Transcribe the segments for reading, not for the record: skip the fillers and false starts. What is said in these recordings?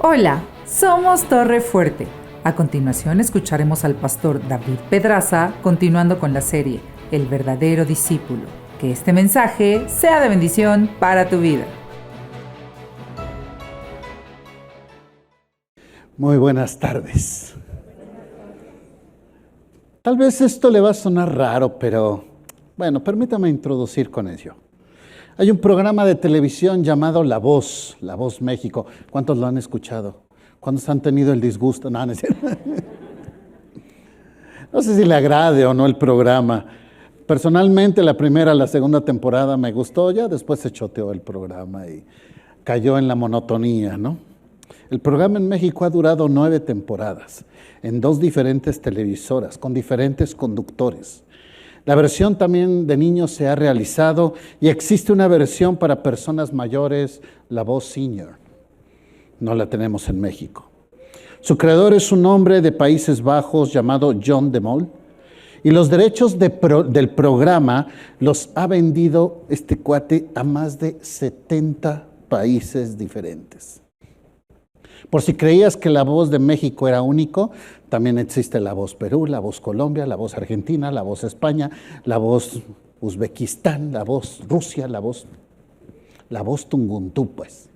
Hola, somos Torre Fuerte. A continuación escucharemos al pastor David Pedraza continuando con la serie El verdadero discípulo. Que este mensaje sea de bendición para tu vida. Muy buenas tardes. Tal vez esto le va a sonar raro, pero bueno, permítame introducir con ello. Hay un programa de televisión llamado La Voz México. ¿Cuántos lo han escuchado? ¿Cuántos han tenido el disgusto? No, no es cierto. No sé si le agrade o no el programa. Personalmente, la primera, la segunda temporada me gustó, ya después se choteó el programa y cayó en la monotonía, ¿no? El programa en México ha durado 9 temporadas, en 2 diferentes televisoras, con diferentes conductores. La versión también de niños se ha realizado y existe una versión para personas mayores, La Voz Senior. No la tenemos en México. Su creador es un hombre de Países Bajos llamado John de Mol, y los derechos del programa los ha vendido este cuate a más de 70 países diferentes. Por si creías que La Voz de México era único, también existe La Voz Perú, La Voz Colombia, La Voz Argentina, La Voz España, La Voz Uzbekistán, La Voz Rusia, La Voz Tunguntú, pues.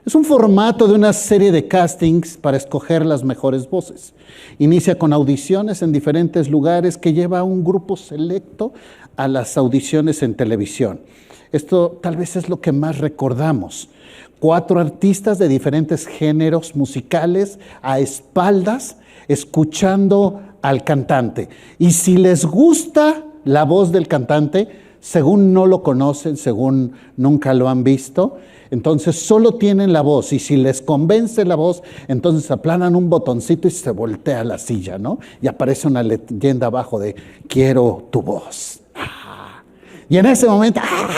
Es un formato de una serie de castings para escoger las mejores voces. Inicia con audiciones en diferentes lugares que lleva a un grupo selecto a las audiciones en televisión. Esto tal vez es lo que más recordamos. 4 artistas de diferentes géneros musicales a espaldas, escuchando al cantante. Y si les gusta la voz del cantante, según no lo conocen, según nunca lo han visto, entonces solo tienen la voz. Y si les convence la voz, entonces aplanan un botoncito y se voltea la silla, ¿no? Y aparece una leyenda abajo de quiero tu voz. ¡Ah! Y en ese momento, ¡ah!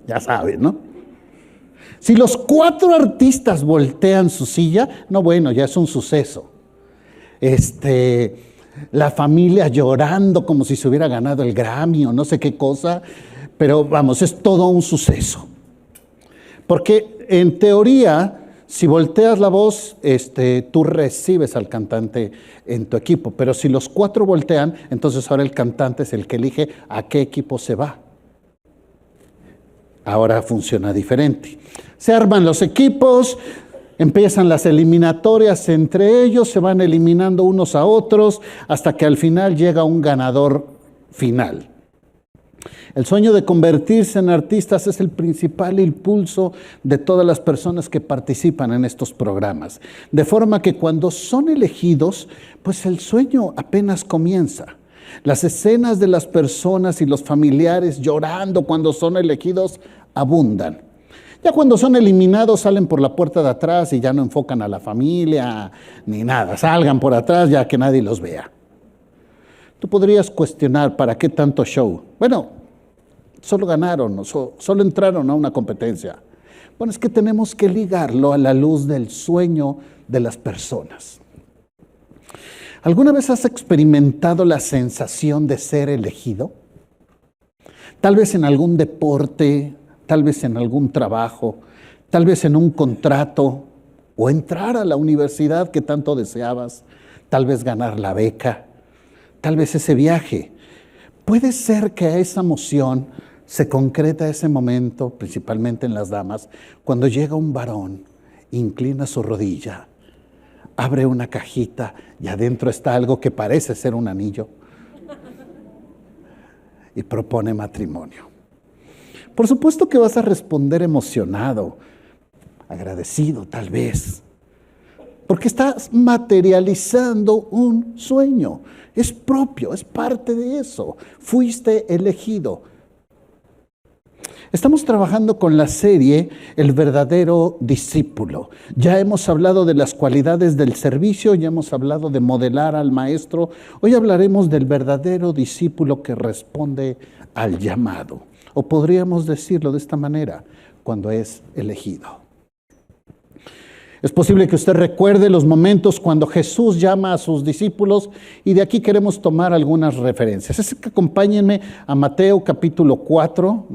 Ya saben, ¿no? Si los 4 artistas voltean su silla, no, bueno, ya es un suceso. La familia llorando como si se hubiera ganado el Grammy o no sé qué cosa, pero vamos, es todo un suceso. Porque en teoría, si volteas la voz, tú recibes al cantante en tu equipo, pero si los 4 voltean, entonces ahora el cantante es el que elige a qué equipo se va. Ahora funciona diferente. Se arman los equipos, empiezan las eliminatorias entre ellos, se van eliminando unos a otros hasta que al final llega un ganador final. El sueño de convertirse en artistas es el principal impulso de todas las personas que participan en estos programas. De forma que cuando son elegidos, pues el sueño apenas comienza. Las escenas de las personas y los familiares llorando cuando son elegidos abundan. Ya cuando son eliminados salen por la puerta de atrás y ya no enfocan a la familia ni nada. Salgan por atrás ya que nadie los vea. Tú podrías cuestionar ¿para qué tanto show? Bueno, solo ganaron, solo entraron a una competencia. Bueno, es que tenemos que ligarlo a la luz del sueño de las personas. ¿Alguna vez has experimentado la sensación de ser elegido? Tal vez en algún deporte, tal vez en algún trabajo, tal vez en un contrato, o entrar a la universidad que tanto deseabas, tal vez ganar la beca, tal vez ese viaje. Puede ser que a esa emoción se concreta ese momento, principalmente en las damas, cuando llega un varón, inclina su rodilla, abre una cajita y adentro está algo que parece ser un anillo y propone matrimonio. Por supuesto que vas a responder emocionado, agradecido tal vez, porque estás materializando un sueño. Es propio, es parte de eso. Fuiste elegido. Estamos trabajando con la serie El verdadero discípulo. Ya hemos hablado de las cualidades del servicio, ya hemos hablado de modelar al maestro. Hoy hablaremos del verdadero discípulo que responde al llamado. O podríamos decirlo de esta manera, cuando es elegido. Es posible que usted recuerde los momentos cuando Jesús llama a sus discípulos y de aquí queremos tomar algunas referencias. Así que acompáñenme a Mateo capítulo 4,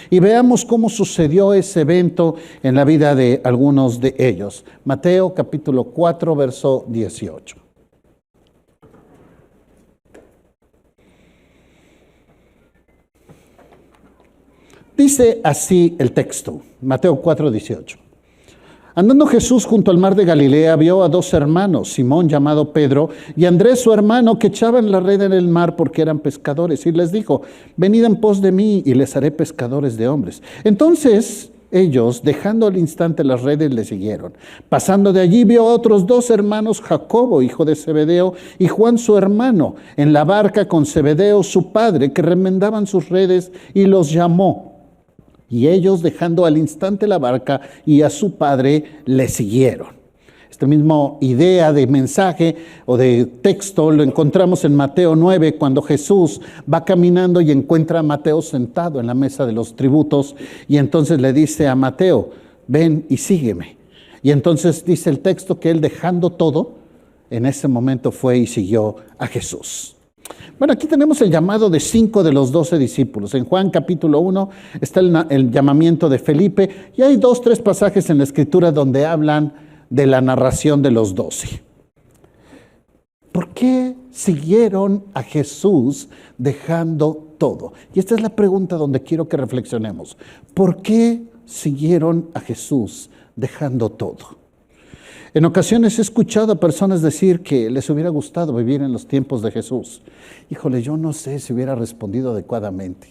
y veamos cómo sucedió ese evento en la vida de algunos de ellos. Mateo capítulo 4, verso 18. Dice así el texto, Mateo 4, 18. Andando Jesús junto al mar de Galilea, vio a dos hermanos, Simón llamado Pedro y Andrés su hermano, que echaban la red en el mar porque eran pescadores. Y les dijo, venid en pos de mí y les haré pescadores de hombres. Entonces ellos, dejando al instante las redes, le siguieron. Pasando de allí, vio a otros dos hermanos, Jacobo, hijo de Zebedeo, y Juan su hermano, en la barca con Zebedeo su padre, que remendaban sus redes, y los llamó. Y ellos, dejando al instante la barca y a su padre, le siguieron. Esta misma idea de mensaje o de texto lo encontramos en Mateo 9, cuando Jesús va caminando y encuentra a Mateo sentado en la mesa de los tributos. Y entonces le dice a Mateo, ven y sígueme. Y entonces dice el texto que él, dejando todo, en ese momento fue y siguió a Jesús. Bueno, aquí tenemos el llamado de 5 de los 12 discípulos. En Juan capítulo 1 está el llamamiento de Felipe y hay 2, 3 pasajes en la Escritura donde hablan de la narración de los 12. ¿Por qué siguieron a Jesús dejando todo? Y esta es la pregunta donde quiero que reflexionemos. ¿Por qué siguieron a Jesús dejando todo? En ocasiones he escuchado a personas decir que les hubiera gustado vivir en los tiempos de Jesús. Híjole, yo no sé si hubiera respondido adecuadamente.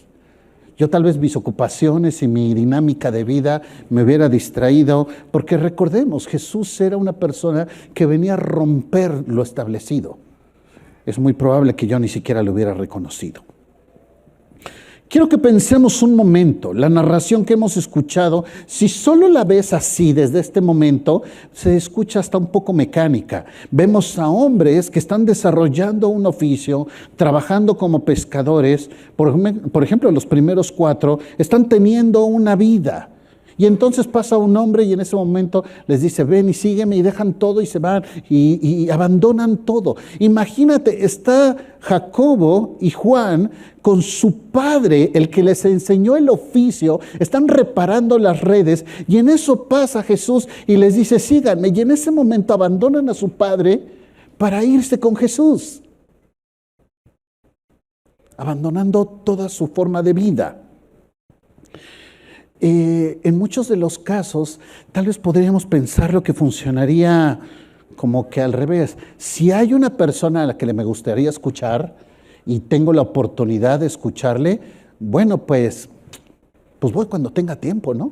Yo tal vez mis ocupaciones y mi dinámica de vida me hubiera distraído, porque recordemos, Jesús era una persona que venía a romper lo establecido. Es muy probable que yo ni siquiera lo hubiera reconocido. Quiero que pensemos un momento, la narración que hemos escuchado, si solo la ves así desde este momento, se escucha hasta un poco mecánica. Vemos a hombres que están desarrollando un oficio, trabajando como pescadores. Por ejemplo, los primeros 4 están teniendo una vida. Y entonces pasa un hombre y en ese momento les dice, ven y sígueme, y dejan todo y se van y abandonan todo. Imagínate, está Jacobo y Juan con su padre, el que les enseñó el oficio, están reparando las redes y en eso pasa Jesús y les dice, síganme. Y en ese momento abandonan a su padre para irse con Jesús, abandonando toda su forma de vida. En muchos de los casos, tal vez podríamos pensar lo que funcionaría como que al revés. Si hay una persona a la que me gustaría escuchar y tengo la oportunidad de escucharle, bueno, pues voy cuando tenga tiempo, ¿no?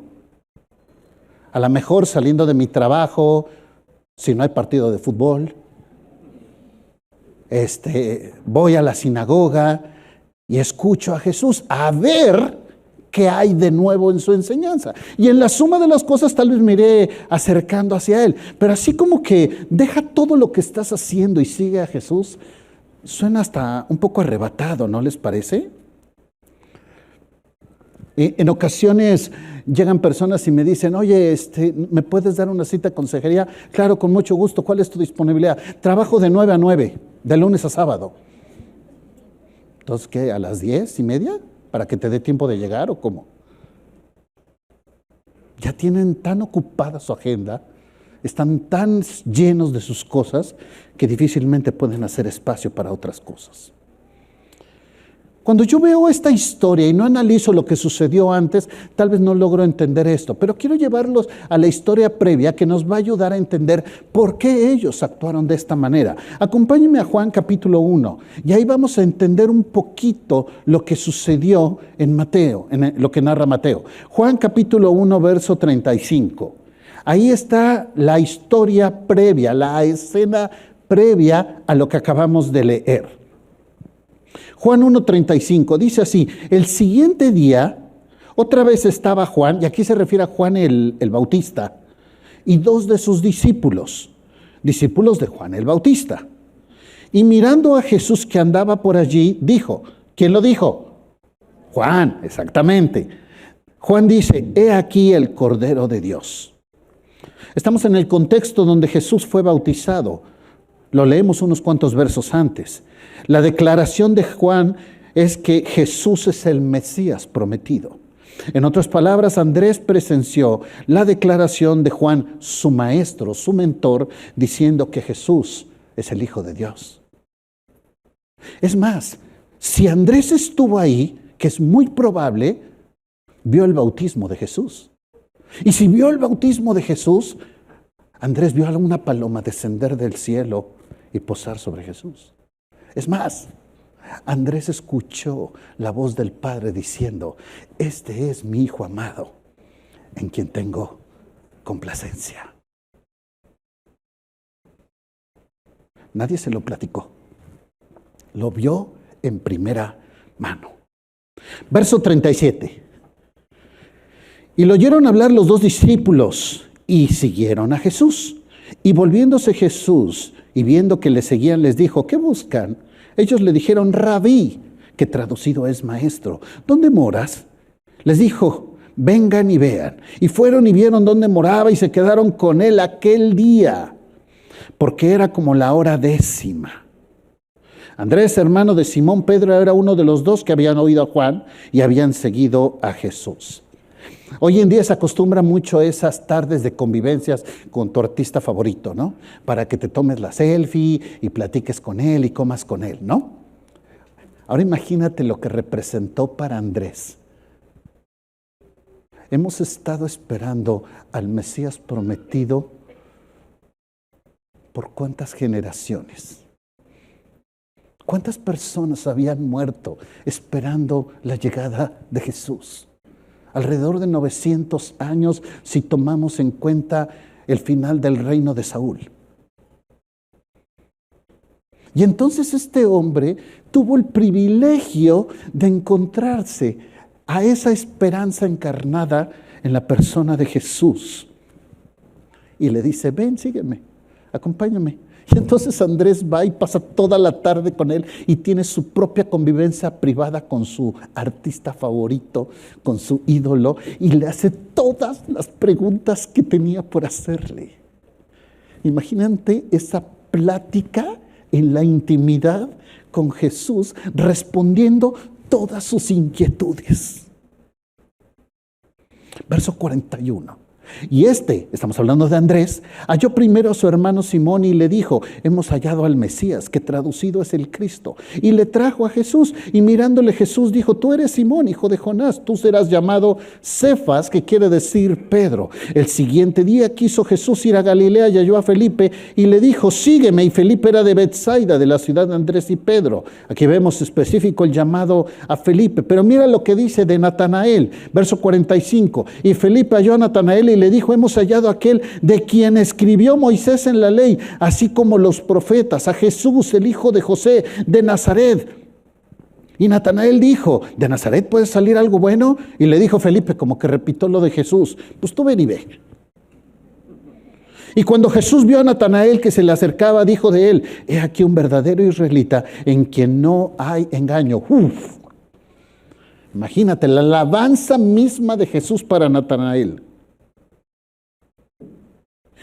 A lo mejor saliendo de mi trabajo, si no hay partido de fútbol, voy a la sinagoga y escucho a Jesús a ver qué hay de nuevo en su enseñanza. Y en la suma de las cosas tal vez me iré acercando hacia Él. Pero así como que deja todo lo que estás haciendo y sigue a Jesús, suena hasta un poco arrebatado, ¿no les parece? En ocasiones llegan personas y me dicen, oye, ¿me puedes dar una cita de consejería? Claro, con mucho gusto. ¿Cuál es tu disponibilidad? Trabajo de 9 a 9, de lunes a sábado. Entonces, ¿qué? ¿A las 10:30? ¿Para que te dé tiempo de llegar o cómo? Ya tienen tan ocupada su agenda, están tan llenos de sus cosas que difícilmente pueden hacer espacio para otras cosas. Cuando yo veo esta historia y no analizo lo que sucedió antes, tal vez no logro entender esto, pero quiero llevarlos a la historia previa que nos va a ayudar a entender por qué ellos actuaron de esta manera. Acompáñenme a Juan capítulo 1 y ahí vamos a entender un poquito lo que sucedió en Mateo, lo que narra Mateo. Juan capítulo 1, verso 35. Ahí está la historia previa, la escena previa a lo que acabamos de leer. Juan 1:35 dice así, el siguiente día, otra vez estaba Juan, y aquí se refiere a Juan el Bautista, y 2 de sus discípulos de Juan el Bautista. Y mirando a Jesús que andaba por allí, dijo, ¿quién lo dijo? Juan, exactamente. Juan dice, he aquí el Cordero de Dios. Estamos en el contexto donde Jesús fue bautizado. Lo leemos unos cuantos versos antes. La declaración de Juan es que Jesús es el Mesías prometido. En otras palabras, Andrés presenció la declaración de Juan, su maestro, su mentor, diciendo que Jesús es el Hijo de Dios. Es más, si Andrés estuvo ahí, que es muy probable, vio el bautismo de Jesús. Y si vio el bautismo de Jesús, Andrés vio a una paloma descender del cielo y posar sobre Jesús. Es más, Andrés escuchó la voz del Padre diciendo: este es mi Hijo amado, en quien tengo complacencia. Nadie se lo platicó. Lo vio en primera mano. Verso 37. Y lo oyeron hablar los dos discípulos y siguieron a Jesús. Y volviéndose Jesús y viendo que le seguían, les dijo: ¿qué buscan? Ellos le dijeron: Rabí, que traducido es maestro, ¿dónde moras? Les dijo: vengan y vean. Y fueron y vieron dónde moraba y se quedaron con él aquel día, porque era como la hora 10:00. Andrés, hermano de Simón Pedro, era uno de los dos que habían oído a Juan y habían seguido a Jesús. Hoy en día se acostumbra mucho a esas tardes de convivencias con tu artista favorito, ¿no? Para que te tomes la selfie y platiques con él y comas con él, ¿no? Ahora imagínate lo que representó para Andrés. Hemos estado esperando al Mesías prometido por cuántas generaciones. ¿Cuántas personas habían muerto esperando la llegada de Jesús? Alrededor de 900 años si tomamos en cuenta el final del reino de Saúl. Y entonces este hombre tuvo el privilegio de encontrarse a esa esperanza encarnada en la persona de Jesús. Y le dice: ven, sígueme, acompáñame. Y entonces Andrés va y pasa toda la tarde con él y tiene su propia convivencia privada con su artista favorito, con su ídolo, y le hace todas las preguntas que tenía por hacerle. Imagínate esa plática en la intimidad con Jesús, respondiendo todas sus inquietudes. Verso 41. Y estamos hablando de Andrés, halló primero a su hermano Simón y le dijo: hemos hallado al Mesías, que traducido es el Cristo. Y le trajo a Jesús, y mirándole Jesús dijo: tú eres Simón, hijo de Jonás, tú serás llamado Cefas, que quiere decir Pedro. El siguiente día quiso Jesús ir a Galilea y halló a Felipe y le dijo: sígueme. Y Felipe era de Betsaida, de la ciudad de Andrés y Pedro. Aquí vemos específico el llamado a Felipe, pero mira lo que dice de Natanael, verso 45. Y Felipe halló a Natanael y le dijo: hemos hallado a aquel de quien escribió Moisés en la ley, así como los profetas, a Jesús, el hijo de José, de Nazaret. Y Natanael dijo: ¿de Nazaret puede salir algo bueno? Y le dijo Felipe, como que repitió lo de Jesús: pues tú ven y ve. Y cuando Jesús vio a Natanael que se le acercaba, dijo de él: he aquí un verdadero israelita en quien no hay engaño. Imagínate la alabanza misma de Jesús para Natanael.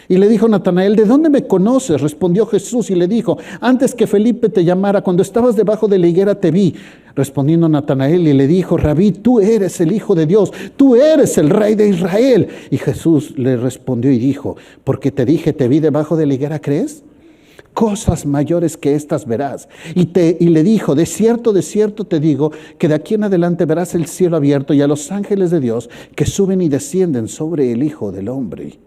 Y le dijo Natanael: ¿de dónde me conoces? Respondió Jesús y le dijo: antes que Felipe te llamara, cuando estabas debajo de la higuera te vi. Respondiendo Natanael y le dijo: Rabí, tú eres el Hijo de Dios, tú eres el Rey de Israel. Y Jesús le respondió y dijo: porque te dije, te vi debajo de la higuera, ¿crees? Cosas mayores que estas verás. Y le dijo: de cierto te digo, que de aquí en adelante verás el cielo abierto y a los ángeles de Dios que suben y descienden sobre el Hijo del Hombre.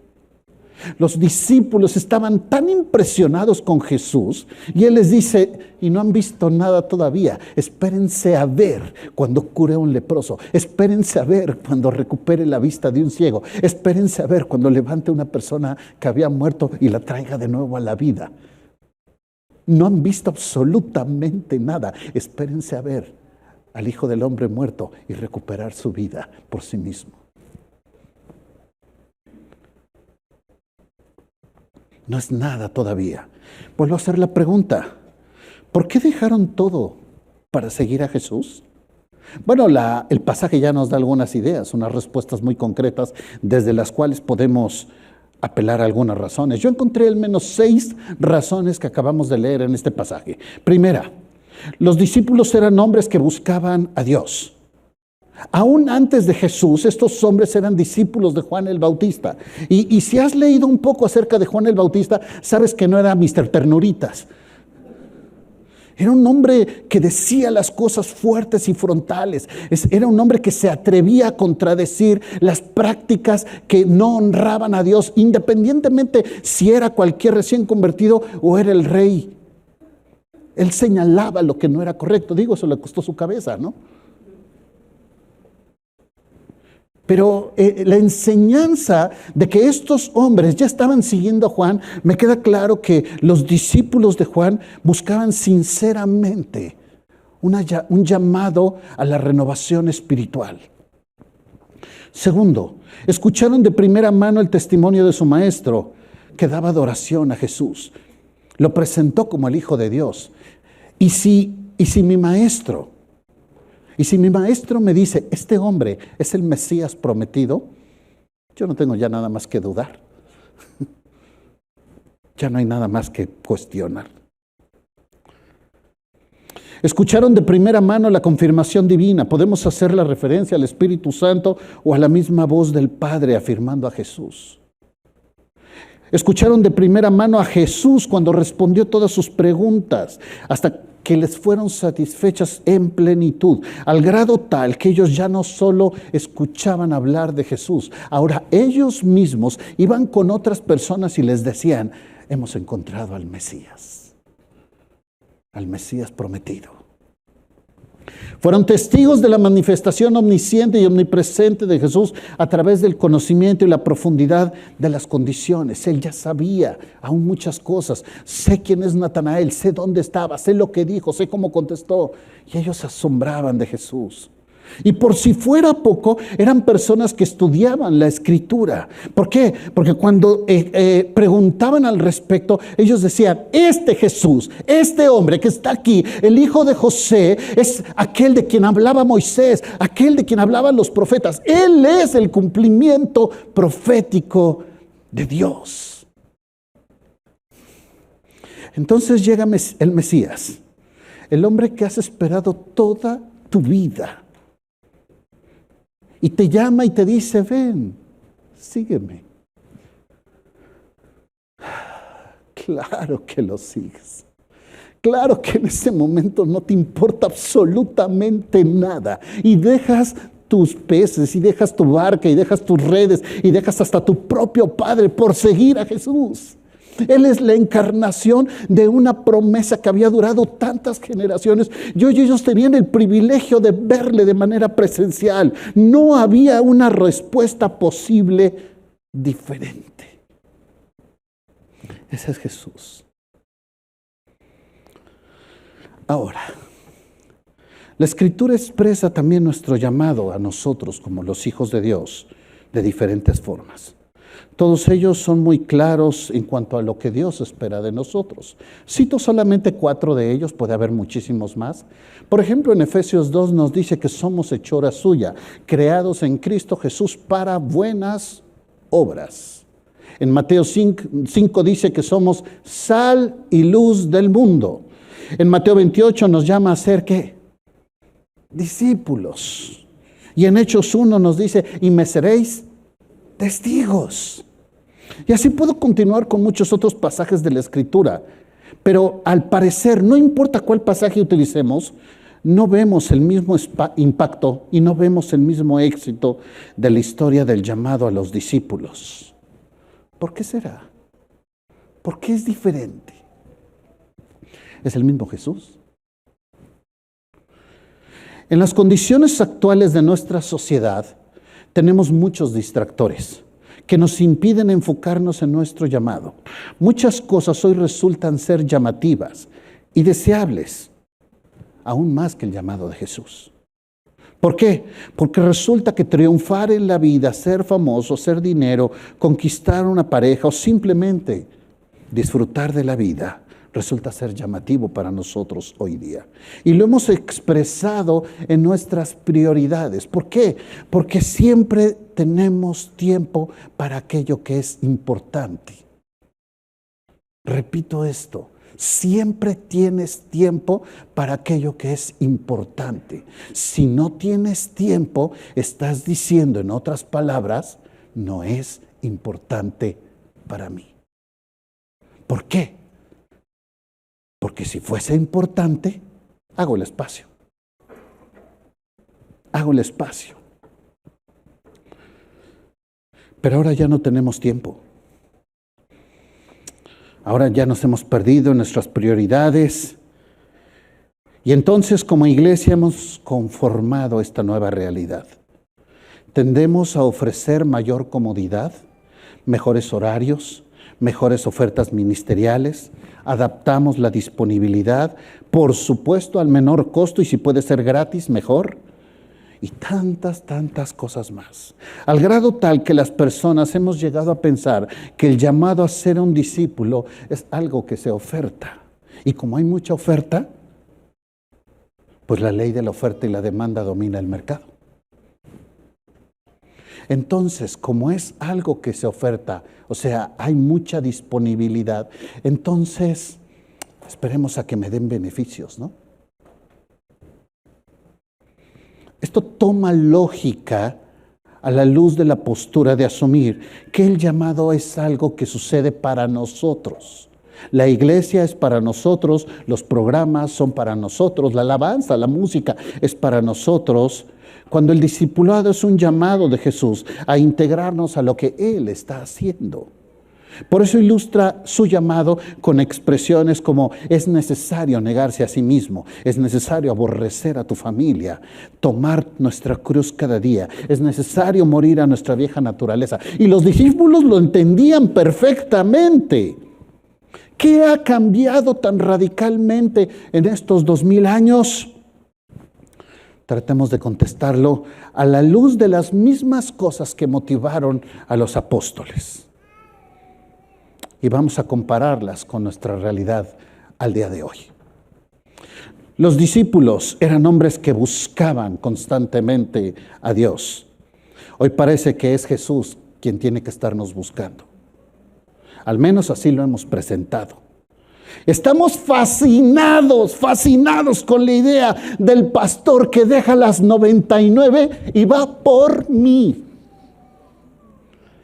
Los discípulos estaban tan impresionados con Jesús y Él les dice: y no han visto nada todavía, espérense a ver cuando cure a un leproso, espérense a ver cuando recupere la vista de un ciego, espérense a ver cuando levante a una persona que había muerto y la traiga de nuevo a la vida. No han visto absolutamente nada, espérense a ver al Hijo del Hombre muerto y recuperar su vida por sí mismo. No es nada todavía. Vuelvo a hacer la pregunta: ¿por qué dejaron todo para seguir a Jesús? Bueno, el pasaje ya nos da algunas ideas, unas respuestas muy concretas desde las cuales podemos apelar a algunas razones. Yo encontré al menos 6 razones que acabamos de leer en este pasaje. Primera, los discípulos eran hombres que buscaban a Dios. Aún antes de Jesús, estos hombres eran discípulos de Juan el Bautista. Y si has leído un poco acerca de Juan el Bautista, sabes que no era Mr. Ternuritas. Era un hombre que decía las cosas fuertes y frontales. Era un hombre que se atrevía a contradecir las prácticas que no honraban a Dios, independientemente si era cualquier recién convertido o era el rey. Él señalaba lo que no era correcto. Digo, eso le costó su cabeza, ¿no? Pero la enseñanza de que estos hombres ya estaban siguiendo a Juan, me queda claro que los discípulos de Juan buscaban sinceramente un llamado a la renovación espiritual. Segundo, escucharon de primera mano el testimonio de su maestro, que daba adoración a Jesús. Lo presentó como el Hijo de Dios. Y si mi maestro me dice, este hombre es el Mesías prometido, yo no tengo ya nada más que dudar. Ya no hay nada más que cuestionar. Escucharon de primera mano la confirmación divina. Podemos hacer la referencia al Espíritu Santo o a la misma voz del Padre afirmando a Jesús. Escucharon de primera mano a Jesús cuando respondió todas sus preguntas, hasta que les fueron satisfechas en plenitud, al grado tal que ellos ya no solo escuchaban hablar de Jesús, ahora ellos mismos iban con otras personas y les decían, hemos encontrado al Mesías prometido. Fueron testigos de la manifestación omnisciente y omnipresente de Jesús a través del conocimiento y la profundidad de las condiciones. Él ya sabía aún muchas cosas. Sé quién es Natanael, sé dónde estaba, sé lo que dijo, sé cómo contestó. Y ellos se asombraban de Jesús. Y por si fuera poco, eran personas que estudiaban la Escritura. ¿Por qué? Porque cuando preguntaban al respecto, ellos decían, este Jesús, este hombre que está aquí, el hijo de José, es aquel de quien hablaba Moisés, aquel de quien hablaban los profetas. Él es el cumplimiento profético de Dios. Entonces llega el Mesías, el hombre que has esperado toda tu vida. Y te llama y te dice, ven, sígueme. Claro que lo sigues. Claro que en ese momento no te importa absolutamente nada. Y dejas tus peces, y dejas tu barca, y dejas tus redes, y dejas hasta tu propio padre por seguir a Jesús. Él es la encarnación de una promesa que había durado tantas generaciones. Y hoy ellos tenían el privilegio de verle de manera presencial. No había una respuesta posible diferente. Ese es Jesús. Ahora, la Escritura expresa también nuestro llamado a nosotros como los hijos de Dios de diferentes formas. Todos ellos son muy claros en cuanto a lo que Dios espera de nosotros. Cito solamente 4 de ellos, puede haber muchísimos más. Por ejemplo, en Efesios 2 nos dice que somos hechura suya, creados en Cristo Jesús para buenas obras. En Mateo 5 dice que somos sal y luz del mundo. En Mateo 28 nos llama a ser, ¿qué? Discípulos. Y en Hechos 1 nos dice, y me seréis testigos. Y así puedo continuar con muchos otros pasajes de la Escritura, pero al parecer, no importa cuál pasaje utilicemos, no vemos el mismo impacto y no vemos el mismo éxito de la historia del llamado a los discípulos. ¿Por qué será? ¿Por qué es diferente? ¿Es el mismo Jesús? En las condiciones actuales de nuestra sociedad, tenemos muchos distractores que nos impiden enfocarnos en nuestro llamado. Muchas cosas hoy resultan ser llamativas y deseables, aún más que el llamado de Jesús. ¿Por qué? Porque resulta que triunfar en la vida, ser famoso, hacer dinero, conquistar una pareja o simplemente disfrutar de la vida, resulta ser llamativo para nosotros hoy día. Y lo hemos expresado en nuestras prioridades. ¿Por qué? Porque siempre tenemos tiempo para aquello que es importante. Repito esto, siempre tienes tiempo para aquello que es importante. Si no tienes tiempo, estás diciendo, en otras palabras, no es importante para mí. ¿Por qué? Porque si fuese importante, hago el espacio. Hago el espacio. Pero ahora ya no tenemos tiempo. Ahora ya nos hemos perdido en nuestras prioridades. Y entonces como iglesia hemos conformado esta nueva realidad. Tendemos a ofrecer mayor comodidad, mejores horarios, mejores ofertas ministeriales, adaptamos la disponibilidad, por supuesto al menor costo y si puede ser gratis, mejor. Y tantas cosas más. Al grado tal que las personas hemos llegado a pensar que el llamado a ser un discípulo es algo que se oferta. Y como hay mucha oferta, pues la ley de la oferta y la demanda domina el mercado. Entonces, como es algo que se oferta, o sea, hay mucha disponibilidad, entonces esperemos a que me den beneficios, ¿no? Esto toma lógica a la luz de la postura de asumir que el llamado es algo que sucede para nosotros. La iglesia es para nosotros, los programas son para nosotros, la alabanza, la música es para nosotros. Cuando el discipulado es un llamado de Jesús a integrarnos a lo que Él está haciendo. Por eso ilustra su llamado con expresiones como es necesario negarse a sí mismo, es necesario aborrecer a tu familia, tomar nuestra cruz cada día, es necesario morir a nuestra vieja naturaleza. Y los discípulos lo entendían perfectamente. ¿Qué ha cambiado tan radicalmente en estos 2000 años? Tratemos de contestarlo a la luz de las mismas cosas que motivaron a los apóstoles. Y vamos a compararlas con nuestra realidad al día de hoy. Los discípulos eran hombres que buscaban constantemente a Dios. Hoy parece que es Jesús quien tiene que estarnos buscando. Al menos así lo hemos presentado. Estamos fascinados con la idea del pastor que deja las 99 y va por mí.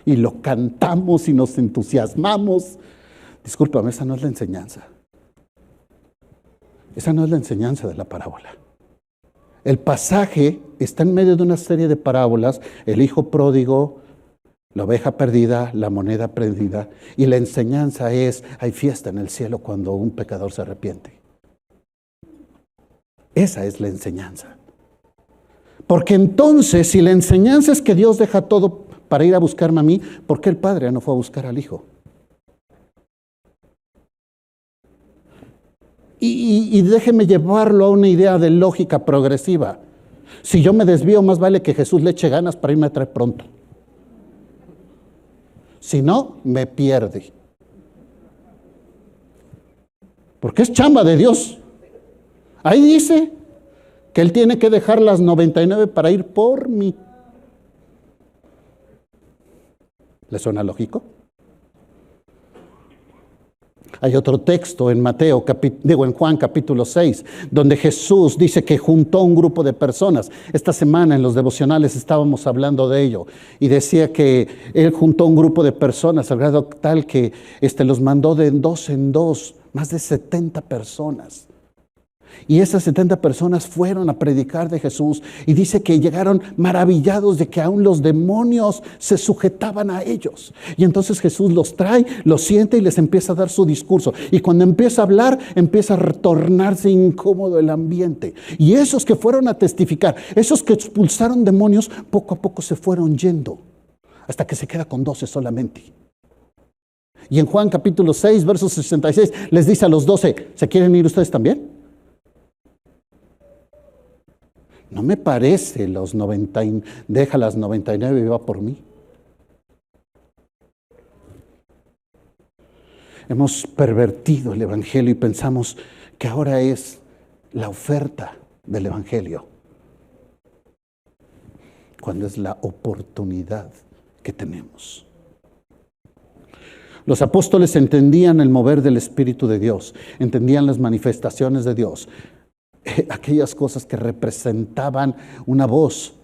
Y lo cantamos y nos entusiasmamos. Discúlpame, esa no es la enseñanza. Esa no es la enseñanza de la parábola. El pasaje está en medio de una serie de parábolas. El hijo pródigo, la oveja perdida, la moneda perdida. Y la enseñanza es, hay fiesta en el cielo cuando un pecador se arrepiente. Esa es la enseñanza. Porque entonces, si la enseñanza es que Dios deja todo para ir a buscarme a mí, ¿por qué el padre no fue a buscar al hijo? Y déjeme llevarlo a una idea de lógica progresiva. Si yo me desvío, más vale que Jesús le eche ganas para irme a traer pronto. Si no, me pierde. Porque es chamba de Dios. Ahí dice que Él tiene que dejar las 99 para ir por mí. ¿Le suena lógico? Hay otro texto en en Juan capítulo 6, donde Jesús dice que juntó un grupo de personas. Esta semana en los devocionales estábamos hablando de ello y decía que Él juntó un grupo de personas al grado tal que los mandó de dos en dos, más de 70 personas. Y esas 70 personas fueron a predicar de Jesús y dice que llegaron maravillados de que aún los demonios se sujetaban a ellos. Y entonces Jesús los trae, los siente y les empieza a dar su discurso. Y cuando empieza a hablar, empieza a retornarse incómodo el ambiente. Y esos que fueron a testificar, esos que expulsaron demonios, poco a poco se fueron yendo, hasta que se queda con 12 solamente. Y en Juan capítulo 6, verso 66, les dice a los 12, ¿se quieren ir ustedes también? No me parece, deja las 99 y va por mí. Hemos pervertido el Evangelio y pensamos que ahora es la oferta del Evangelio, cuando es la oportunidad que tenemos. Los apóstoles entendían el mover del Espíritu de Dios, entendían las manifestaciones de Dios, aquellas cosas que representaban una voz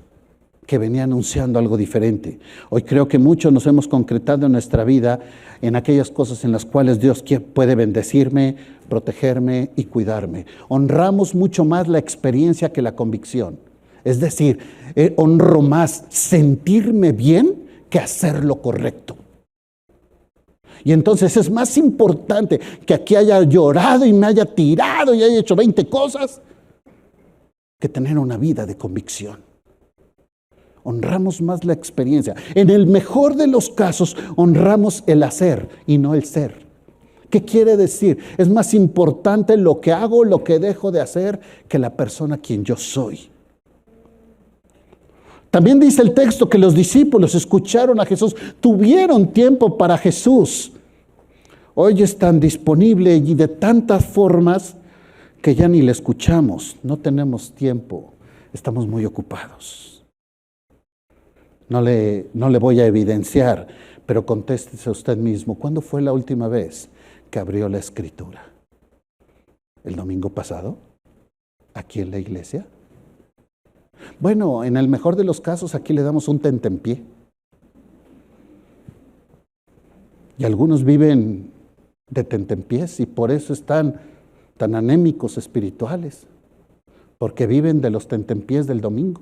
que venía anunciando algo diferente. Hoy creo que muchos nos hemos concretado en nuestra vida en aquellas cosas en las cuales Dios puede bendecirme, protegerme y cuidarme. Honramos mucho más la experiencia que la convicción. Es decir, honro más sentirme bien que hacer lo correcto. Y entonces es más importante que aquí haya llorado y me haya tirado y haya hecho 20 cosas que tener una vida de convicción. Honramos más la experiencia. En el mejor de los casos, honramos el hacer y no el ser. ¿Qué quiere decir? Es más importante lo que hago, lo que dejo de hacer, que la persona quien yo soy. También dice el texto que los discípulos escucharon a Jesús, tuvieron tiempo para Jesús. Hoy es tan disponible y de tantas formas que ya ni le escuchamos. No tenemos tiempo, estamos muy ocupados. No le voy a evidenciar, pero contéstese usted mismo. ¿Cuándo fue la última vez que abrió la Escritura? ¿El domingo pasado? ¿Aquí en la iglesia? Bueno, en el mejor de los casos aquí le damos un tentempié. Y algunos viven de tentempiés y por eso están tan anémicos espirituales, porque viven de los tentempiés del domingo.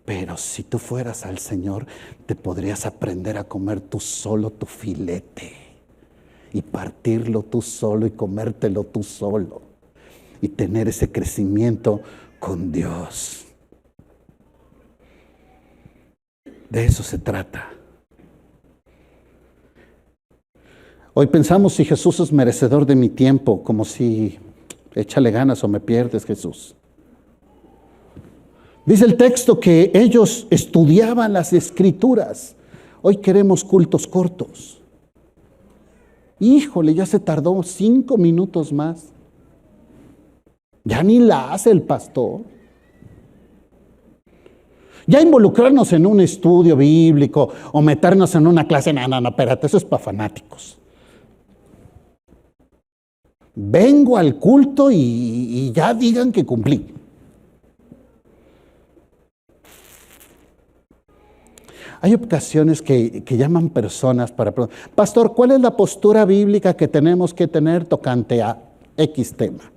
Pero si tú fueras al Señor, te podrías aprender a comer tú solo tu filete y partirlo tú solo y comértelo tú solo y tener ese crecimiento con Dios. De eso se trata. Hoy pensamos si Jesús es merecedor de mi tiempo, como si échale ganas o me pierdes, Jesús. Dice el texto que ellos estudiaban las Escrituras. Hoy queremos cultos cortos. Híjole, ya se tardó 5 minutos más. Ya ni la hace el pastor. Ya involucrarnos en un estudio bíblico o meternos en una clase, no, espérate, eso es para fanáticos. Vengo al culto y ya digan que cumplí. Hay ocasiones que llaman personas para preguntar, pastor, ¿cuál es la postura bíblica que tenemos que tener tocante a X tema?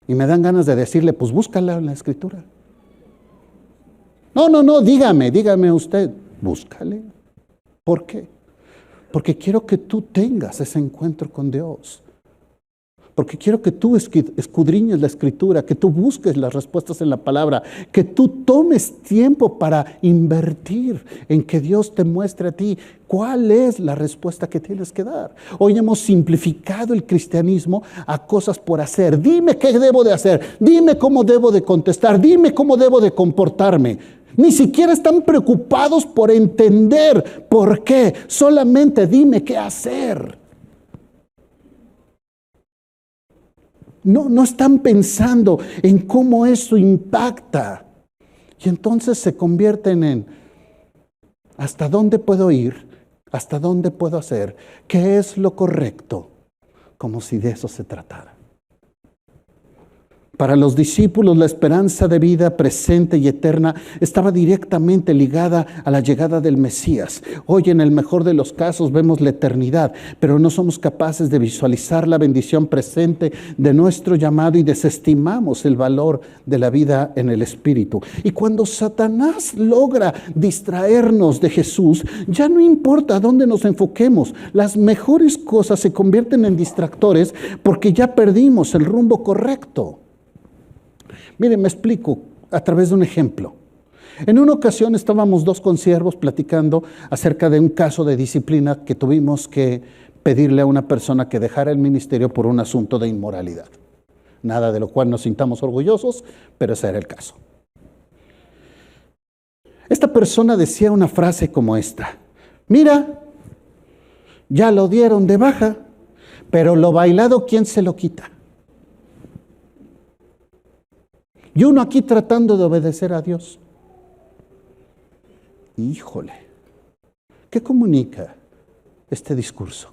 Y me dan ganas de decirle, pues búscala en la Escritura. No, dígame usted, búscale. ¿Por qué? Porque quiero que tú tengas ese encuentro con Dios. Porque quiero que tú escudriñes la Escritura, que tú busques las respuestas en la palabra, que tú tomes tiempo para invertir en que Dios te muestre a ti cuál es la respuesta que tienes que dar. Hoy hemos simplificado el cristianismo a cosas por hacer. Dime qué debo de hacer, dime cómo debo de contestar, dime cómo debo de comportarme. Ni siquiera están preocupados por entender por qué, solamente dime qué hacer. No están pensando en cómo eso impacta. Y entonces se convierten en ¿hasta dónde puedo ir? ¿Hasta dónde puedo hacer? ¿Qué es lo correcto? Como si de eso se tratara. Para los discípulos, la esperanza de vida presente y eterna estaba directamente ligada a la llegada del Mesías. Hoy, en el mejor de los casos, vemos la eternidad, pero no somos capaces de visualizar la bendición presente de nuestro llamado y desestimamos el valor de la vida en el Espíritu. Y cuando Satanás logra distraernos de Jesús, ya no importa dónde nos enfoquemos. Las mejores cosas se convierten en distractores porque ya perdimos el rumbo correcto. Miren, me explico a través de un ejemplo. En una ocasión estábamos 2 consiervos platicando acerca de un caso de disciplina que tuvimos que pedirle a una persona que dejara el ministerio por un asunto de inmoralidad. Nada de lo cual nos sintamos orgullosos, pero ese era el caso. Esta persona decía una frase como esta: mira, Ya lo dieron de baja, pero lo bailado, ¿quién se lo quita? Y uno aquí tratando de obedecer a Dios. Híjole, ¿qué comunica este discurso?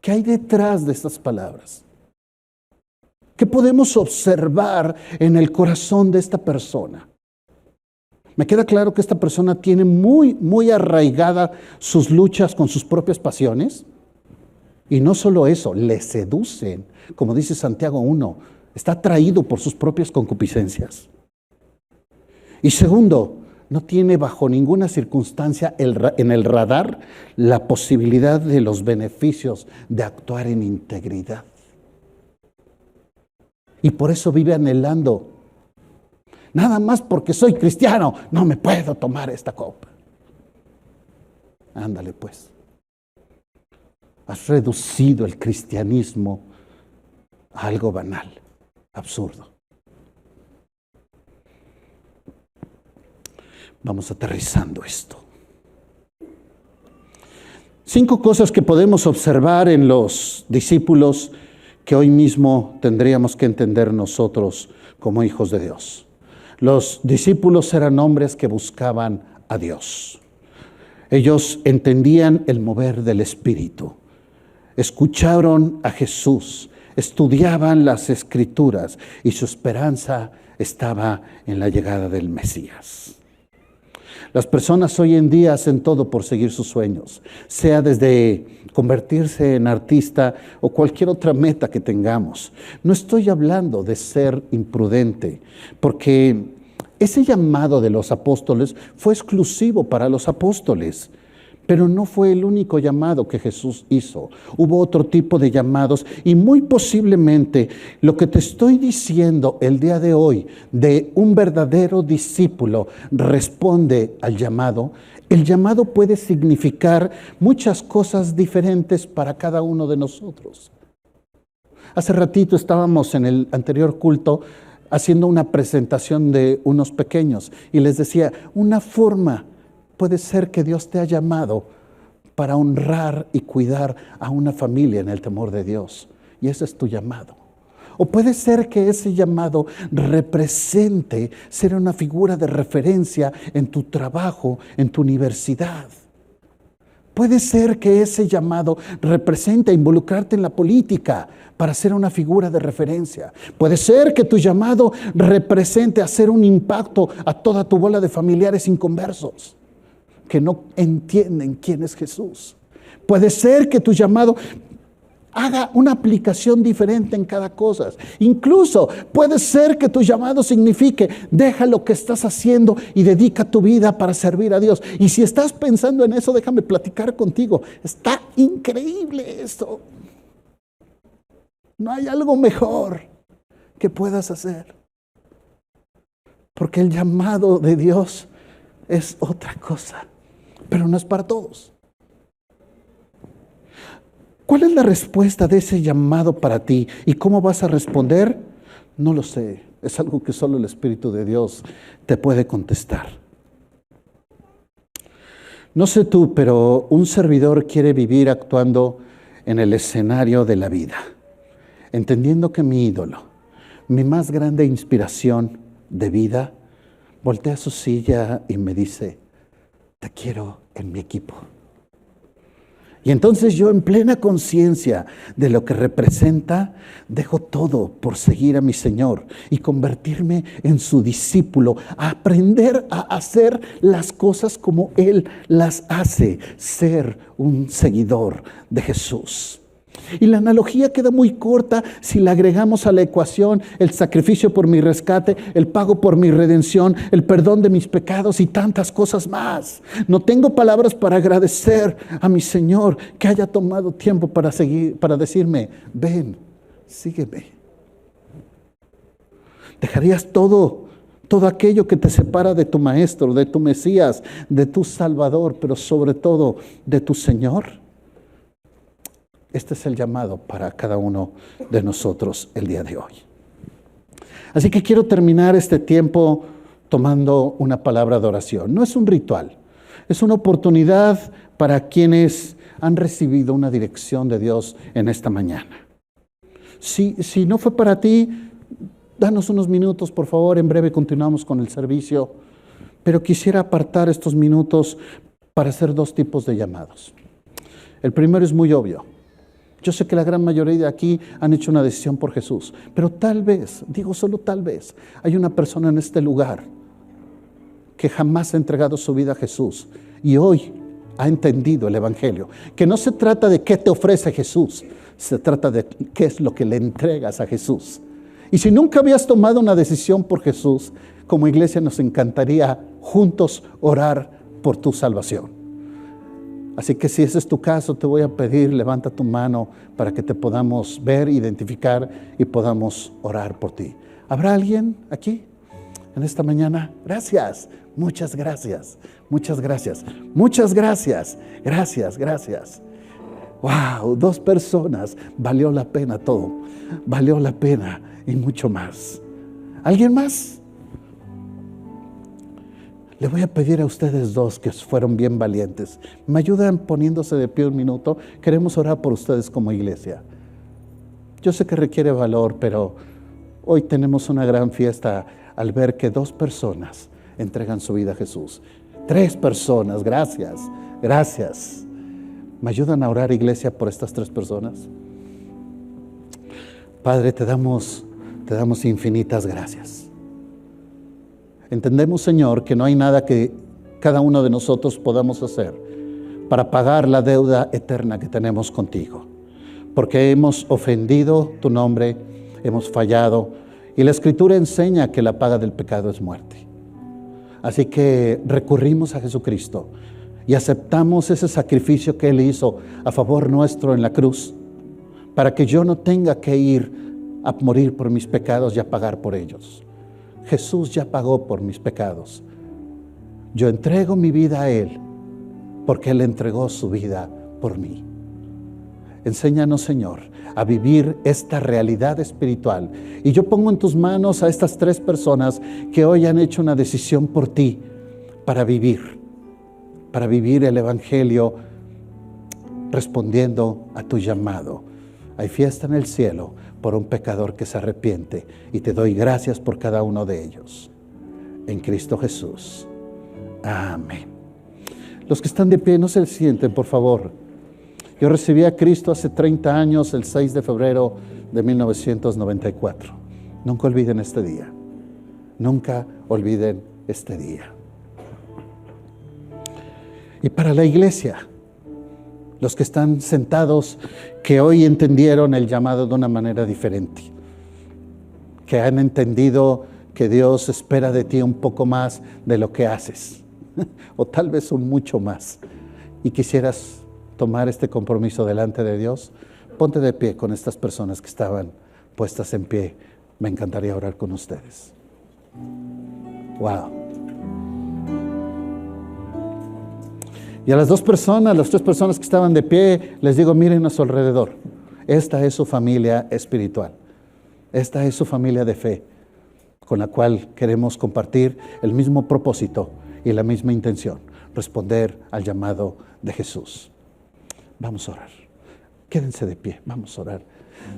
¿Qué hay detrás de estas palabras? ¿Qué podemos observar en el corazón de esta persona? Me queda claro que esta persona tiene muy arraigada sus luchas con sus propias pasiones. Y no solo eso, le seducen, como dice Santiago 1, está atraído por sus propias concupiscencias. Y segundo, no tiene bajo ninguna circunstancia en el radar la posibilidad de los beneficios de actuar en integridad. Y por eso vive anhelando, nada más porque soy cristiano, no me puedo tomar esta copa. Ándale pues. Has reducido el cristianismo a algo banal, absurdo. Vamos aterrizando esto. 5 cosas que podemos observar en los discípulos que hoy mismo tendríamos que entender nosotros como hijos de Dios. Los discípulos eran hombres que buscaban a Dios. Ellos entendían el mover del Espíritu. Escucharon a Jesús, estudiaban las Escrituras y su esperanza estaba en la llegada del Mesías. Las personas hoy en día hacen todo por seguir sus sueños, sea desde convertirse en artista o cualquier otra meta que tengamos. No estoy hablando de ser imprudente, porque ese llamado de los apóstoles fue exclusivo para los apóstoles. Pero no fue el único llamado que Jesús hizo. Hubo otro tipo de llamados y muy posiblemente lo que te estoy diciendo el día de hoy de un verdadero discípulo responde al llamado. El llamado puede significar muchas cosas diferentes para cada uno de nosotros. Hace ratito estábamos en el anterior culto haciendo una presentación de unos pequeños y les decía, una forma puede ser que Dios te ha llamado para honrar y cuidar a una familia en el temor de Dios. Y ese es tu llamado. O puede ser que ese llamado represente ser una figura de referencia en tu trabajo, en tu universidad. Puede ser que ese llamado represente involucrarte en la política para ser una figura de referencia. Puede ser que tu llamado represente hacer un impacto a toda tu bola de familiares inconversos que no entienden quién es Jesús. Puede ser que tu llamado haga una aplicación diferente en cada cosa. Incluso puede ser que tu llamado signifique, deja lo que estás haciendo y dedica tu vida para servir a Dios. Y si estás pensando en eso, déjame platicar contigo. Está increíble esto. No hay algo mejor que puedas hacer. Porque el llamado de Dios es otra cosa. Pero no es para todos. ¿Cuál es la respuesta de ese llamado para ti? ¿Y cómo vas a responder? No lo sé. Es algo que solo el Espíritu de Dios te puede contestar. No sé tú, pero un servidor quiere vivir actuando en el escenario de la vida, entendiendo que mi ídolo, mi más grande inspiración de vida, voltea su silla y me dice, te quiero en mi equipo. Y entonces yo, en plena conciencia de lo que representa, dejo todo por seguir a mi Señor y convertirme en su discípulo, a aprender a hacer las cosas como Él las hace, ser un seguidor de Jesús. Y la analogía queda muy corta si le agregamos a la ecuación el sacrificio por mi rescate, el pago por mi redención, el perdón de mis pecados y tantas cosas más. No tengo palabras para agradecer a mi Señor que haya tomado tiempo para decirme, ven, sígueme. ¿Dejarías todo aquello que te separa de tu Maestro, de tu Mesías, de tu Salvador, pero sobre todo de tu Señor? Este es el llamado para cada uno de nosotros el día de hoy. Así que quiero terminar este tiempo tomando una palabra de oración. No es un ritual, es una oportunidad para quienes han recibido una dirección de Dios en esta mañana. Si no fue para ti, danos unos minutos, por favor. En breve continuamos con el servicio. Pero quisiera apartar estos minutos para hacer dos tipos de llamados. El primero es muy obvio. Yo sé que la gran mayoría de aquí han hecho una decisión por Jesús, pero tal vez, digo solo tal vez, hay una persona en este lugar que jamás ha entregado su vida a Jesús y hoy ha entendido el Evangelio. Que no se trata de qué te ofrece Jesús, se trata de qué es lo que le entregas a Jesús. Y si nunca habías tomado una decisión por Jesús, como iglesia nos encantaría juntos orar por tu salvación. Así que si ese es tu caso, te voy a pedir, levanta tu mano para que te podamos ver, identificar y podamos orar por ti. ¿Habrá alguien aquí en esta mañana? Gracias, muchas gracias, muchas gracias, muchas gracias, gracias. Wow, 2 personas, valió la pena todo, valió la pena y mucho más. ¿Alguien más? Le voy a pedir a ustedes 2 que fueron bien valientes. ¿Me ayudan poniéndose de pie un minuto? Queremos orar por ustedes como iglesia. Yo sé que requiere valor, pero hoy tenemos una gran fiesta al ver que 2 personas entregan su vida a Jesús. 3 personas, gracias. ¿Me ayudan a orar, iglesia, por estas 3 personas? Padre, te damos infinitas gracias. Entendemos, Señor, que no hay nada que cada uno de nosotros podamos hacer para pagar la deuda eterna que tenemos contigo, porque hemos ofendido tu nombre, hemos fallado, y la Escritura enseña que la paga del pecado es muerte. Así que recurrimos a Jesucristo y aceptamos ese sacrificio que Él hizo a favor nuestro en la cruz, para que yo no tenga que ir a morir por mis pecados y a pagar por ellos. Jesús ya pagó por mis pecados. Yo entrego mi vida a Él, porque Él entregó su vida por mí. Enséñanos, Señor, a vivir esta realidad espiritual. Y yo pongo en tus manos a estas 3 personas que hoy han hecho una decisión por ti para vivir el Evangelio respondiendo a tu llamado. Hay fiesta en el cielo por un pecador que se arrepiente, y te doy gracias por cada uno de ellos. En Cristo Jesús. Amén. Los que están de pie, no se sienten, por favor. Yo recibí a Cristo hace 30 años, el 6 de febrero de 1994. Nunca olviden este día. Nunca olviden este día. Y para la iglesia, los que están sentados, que hoy entendieron el llamado de una manera diferente, que han entendido que Dios espera de ti un poco más de lo que haces, o tal vez un mucho más, y quisieras tomar este compromiso delante de Dios, ponte de pie con estas personas que estaban puestas en pie. Me encantaría orar con ustedes. Wow. Y a las 2 personas, las 3 personas que estaban de pie, les digo, miren a su alrededor. Esta es su familia espiritual. Esta es su familia de fe, con la cual queremos compartir el mismo propósito y la misma intención, responder al llamado de Jesús. Vamos a orar. Quédense de pie, vamos a orar.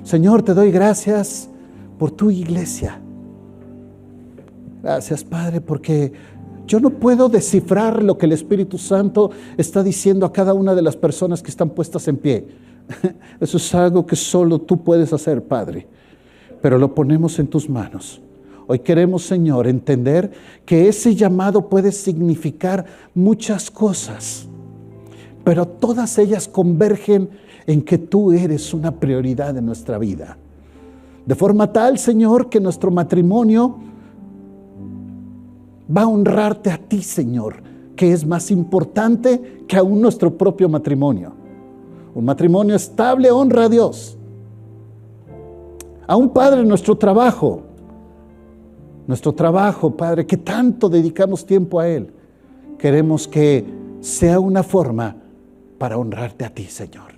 Señor, te doy gracias por tu iglesia. Gracias, Padre, porque yo no puedo descifrar lo que el Espíritu Santo está diciendo a cada una de las personas que están puestas en pie. Eso es algo que solo tú puedes hacer, Padre. Pero lo ponemos en tus manos. Hoy queremos, Señor, entender que ese llamado puede significar muchas cosas, pero todas ellas convergen en que tú eres una prioridad en nuestra vida. De forma tal, Señor, que nuestro matrimonio va a honrarte a ti, Señor, que es más importante que aún nuestro propio matrimonio. Un matrimonio estable honra a Dios. Aún, Padre, nuestro trabajo, Padre, que tanto dedicamos tiempo a Él, queremos que sea una forma para honrarte a ti, Señor.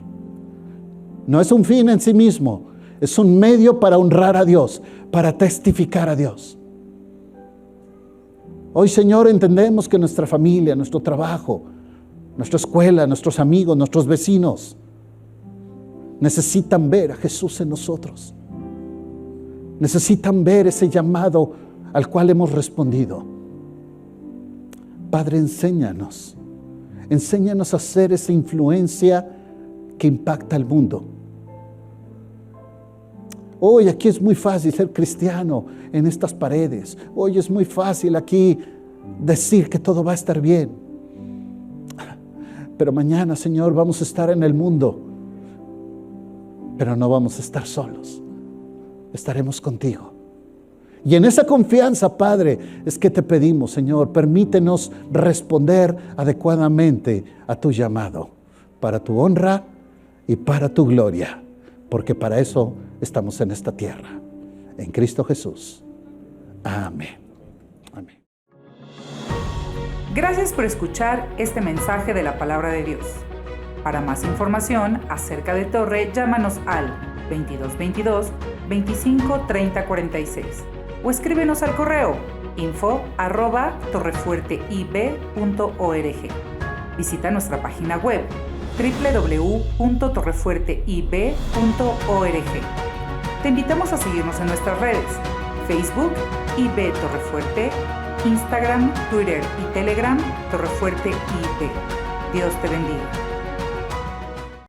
No es un fin en sí mismo, es un medio para honrar a Dios, para testificar a Dios. Hoy, Señor, entendemos que nuestra familia, nuestro trabajo, nuestra escuela, nuestros amigos, nuestros vecinos, necesitan ver a Jesús en nosotros. Necesitan ver ese llamado al cual hemos respondido. Padre, enséñanos a ser esa influencia que impacta al mundo. Hoy aquí es muy fácil ser cristiano en estas paredes. Hoy es muy fácil aquí decir que todo va a estar bien. Pero mañana, Señor, vamos a estar en el mundo, pero no vamos a estar solos. Estaremos contigo. Y en esa confianza, Padre, es que te pedimos, Señor, permítenos responder adecuadamente a tu llamado, para tu honra y para tu gloria, porque para eso estamos en esta tierra. En Cristo Jesús. Amén. Amén. Gracias por escuchar este mensaje de la Palabra de Dios. Para más información acerca de Torre, llámanos al 2222-253046 o escríbenos al correo info@torrefuerteib.org. Visita nuestra página web www.torrefuerteib.org. Te invitamos a seguirnos en nuestras redes: Facebook, IB Torrefuerte, Instagram, Twitter y Telegram, Torrefuerte IB. Dios te bendiga.